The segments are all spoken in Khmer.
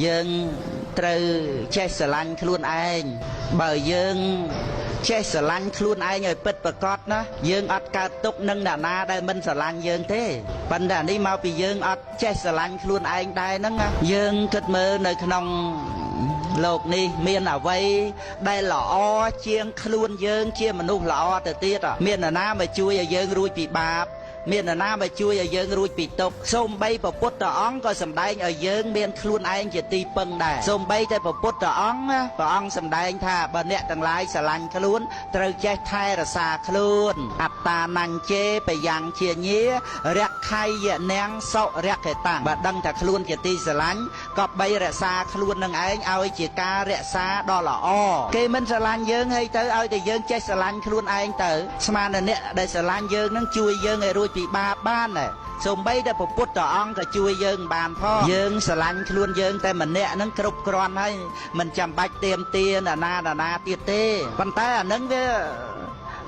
យើងត្រូវចេះស្រឡាញ់ខ្លួនឯងបើយើងចេះស្រឡាញ់ខ្លួនឯងឲ្យពិតប្រាកដណាយើងអត់កើតទុកនឹងអ្នកណាដែលមិនស្រឡាញ់យើងទេប៉ុន្តែនេះមកពីយើងអត់ចេះស្រឡាញ់ខ្លួនឯងដែរហ្នឹងយើងគិតមើលនៅក្នុងលោកនេះមានអ្វីដែលល្អជាងខ្លួនយើងជាមនុស្សល្អទៅទៀតមាននរណាមកជួយឲ្យយើងរួចពីបាបមាននរណាមកជួយឲ្យយើងរួចពីទុក្ខសូម្បីព្រះពុទ្ធអង្គក៏សម្ដែងឲ្យយើងមានខ្លួនឯងជាទីពឹងដែរសូម្បីតែព្រះពុទ្ធអង្គសម្ដែងថាបើអ្នកទាំងឡាយស្រឡាញ់ខ្លួនត្រូវចេះថែរក្សាខ្លួនអត្តានញ្ញេបយ៉ាងជាញារក្ខៃយនាងសុរក្ខតាំងបើដឹងថាខ្លួនជាទីស្រឡាញ់ក៏បីរក្សាខ្លួននឹងឯងឲ្យជាការរក្សាដ៏ល្អគេមិនស្រឡាញ់យើងហើយទៅឲ្យតែយើងចេះស្រឡាញ់ខ្លួនឯងទៅស្មានតែអ្នកដែលស្រឡាញ់យើងនឹងជួយយើងឲ្យរួចពីបាបបានសូម្បីតែព្រះពុទ្ធអង្គក៏ជួយយើងបានផងយើងស្រឡាញ់ខ្លួនយើងតែម្នាក់ហ្នឹងគ្រប់គ្រាន់ហើយមិនចាំបាច់ទៀមទានណាទៀតទេប៉ុន្តែអាហ្នឹងវា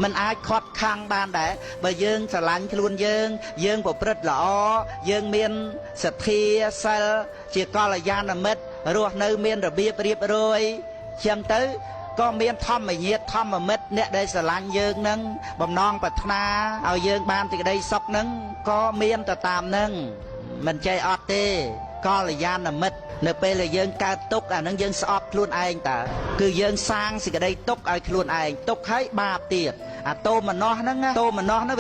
มันអាចខត់ខាំងបានដែរបើយើងស្រឡាញ់ខ្លួនយើងប្រព្រឹត្តល្អយើងមានសទ្ធាសិលជាកល្យាណមិត្តរស់នៅមានរបៀបរៀបរយចឹងទៅក៏មានធម្មញាតធម្មមិត្តអ្នកដែលស្រឡាញ់យើងនឹងបំណងប្រាថ្នាឲ្យយើងបានសេចក្តីសុខនឹងក៏មានទៅតាមនឹងមិនចេះអត់ទេកល្យាណមិត្តនៅពេលដែលយើងកើតទុក្ខអានឹងយើងស្អប់ខ្លួនឯងតើគឺយើងសាងសេចក្តីទុក្ខឲ្យខ្លួនឯងទុក្ខហើយបាបទៀតអាតោមនោះហ្នឹង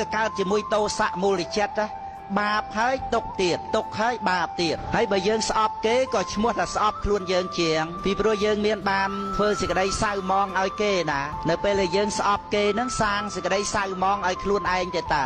វាកើតជាមួយតោសៈមូលចិត្តបាបហើយទុក្ខទៀតទុក្ខហើយបាបទៀតហើយបើយើងស្អប់គេក៏ឈ្មោះថាស្អប់ខ្លួនយើងជាងពីព្រោះយើងមានបានធ្វើសេចក្តីសៅមងឲ្យគេណានៅពេលដែលយើងស្អប់គេនឹងសាងសេចក្តីសៅមងឲ្យខ្លួនឯងទៅតើ